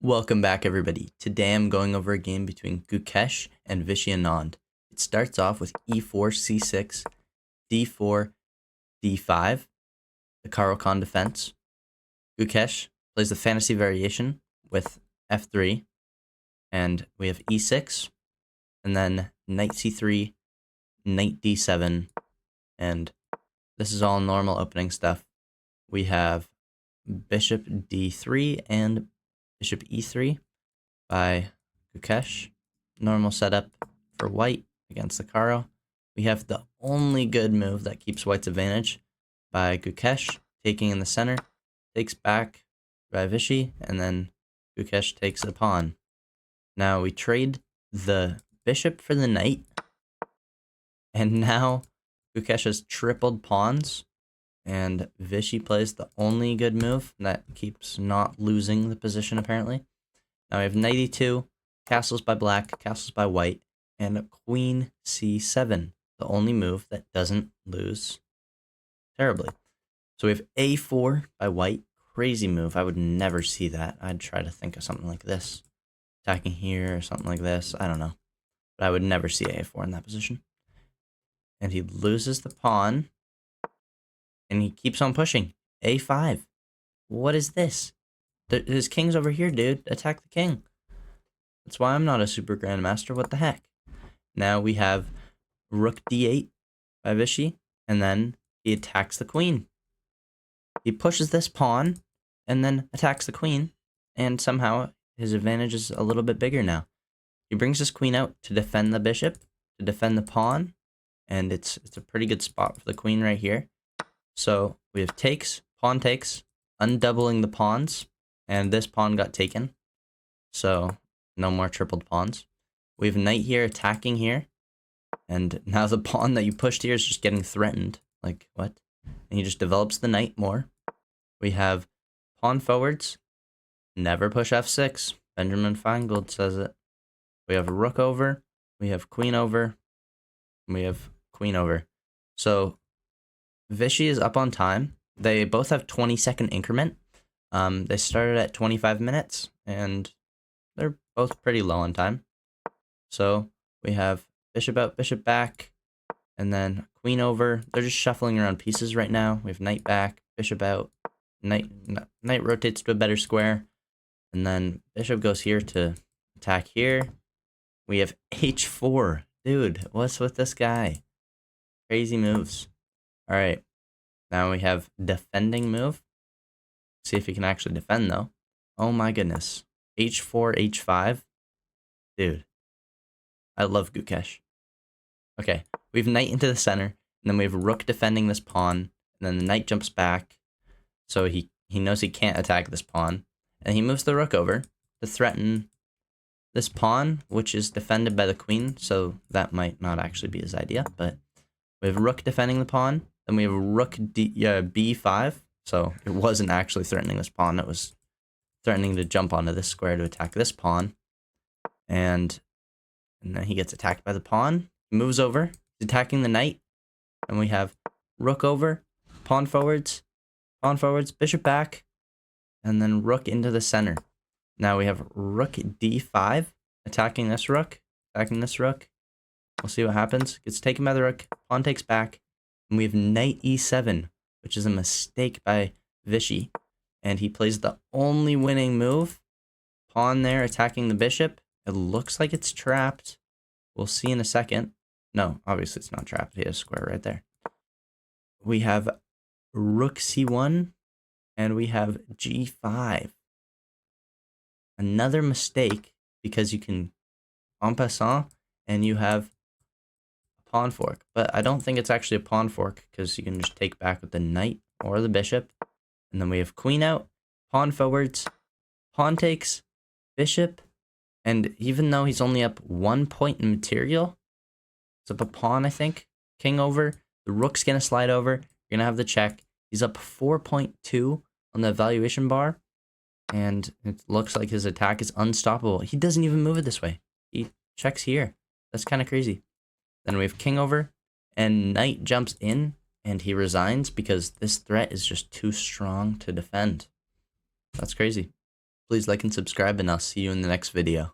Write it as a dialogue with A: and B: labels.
A: Welcome back, everybody. Today I'm going over a game between Gukesh and Vishy. It starts off with e4, c6, d4, d5, the Caro-Kann defense. Gukesh plays the fantasy variation with f3, and we have e6, and then knight c3, knight d7, and this is all normal opening stuff. We have bishop d3 and bishop e3 by Gukesh. Normal setup for white against the Caro. We have the only good move that keeps white's advantage by Gukesh, taking in the center, takes back by Vishy, and then Gukesh takes the pawn. Now we trade the bishop for the knight, and now Gukesh has tripled pawns, and Vishy plays the only good move that keeps not losing the position, apparently. Now we have knight e2, castles by black, castles by white, and queen c7, the only move that doesn't lose terribly. So we have a4 by white, crazy move. I would never see that. I'd try to think of something like this, attacking here or something like this. I don't know, but I would never see a4 in that position. And he loses the pawn, and he keeps on pushing. a5. What is this? His king's over here, dude. Attack the king. That's why I'm not a super grandmaster. What the heck? Now we have rook d8 by Vishy, and then he attacks the queen. He pushes this pawn, and then attacks the queen, and somehow his advantage is a little bit bigger now. He brings his queen out to defend the bishop, to defend the pawn, and it's a pretty good spot for the queen right here. So we have takes, pawn takes, undoubling the pawns, and this pawn got taken, so no more tripled pawns. We have knight here attacking here, and now the pawn that you pushed here is just getting threatened. Like, what? And he just develops the knight more. We have pawn forwards, never push f6. Benjamin Feingold says it. We have rook over, we have queen over, and we have queen over. So Vishy is up on time. They both have 20-second increment. They started at 25 minutes, and they're both pretty low on time. So we have bishop out, bishop back, and then queen over. They're just shuffling around pieces right now. We have knight back, bishop out, knight rotates to a better square, and then bishop goes here to attack here. We have h4. Dude, what's with this guy? Crazy moves. All right, now we have defending move. See if he can actually defend, though. Oh my goodness. h4, h5. Dude. I love Gukesh. Okay, we have knight into the center, and then we have rook defending this pawn, and then the knight jumps back, so he knows he can't attack this pawn, and he moves the rook over to threaten this pawn, which is defended by the queen, so that might not actually be his idea, but we have rook defending the pawn, then we have rook b5, so it wasn't actually threatening this pawn, it was threatening to jump onto this square to attack this pawn. And then he gets attacked by the pawn. He moves over, he's attacking the knight. And we have rook over, pawn forwards, bishop back, and then rook into the center. Now we have rook d5, attacking this rook, We'll see what happens. Gets taken by the rook, pawn takes back, and we have knight e7, which is a mistake by Vishy, and he plays the only winning move. Pawn there attacking the bishop. It looks like it's trapped. We'll see in a second. No, obviously it's not trapped. He has a square right there. We have rook c1, and we have g5. Another mistake, because you can en passant, and you have pawn fork, but I don't think it's actually a pawn fork because you can just take back with the knight or the bishop. And then we have queen out, pawn forwards, pawn takes, bishop, and even though he's only up 1 point in material, it's up a pawn, I think. King over, the rook's gonna slide over, you're gonna have the check. He's up 4.2 on the evaluation bar, and it looks like his attack is unstoppable. He doesn't even move it this way. He checks here. That's kind of crazy. Then we have king over, and knight jumps in, and he resigns because this threat is just too strong to defend. That's crazy. Please like and subscribe, and I'll see you in the next video.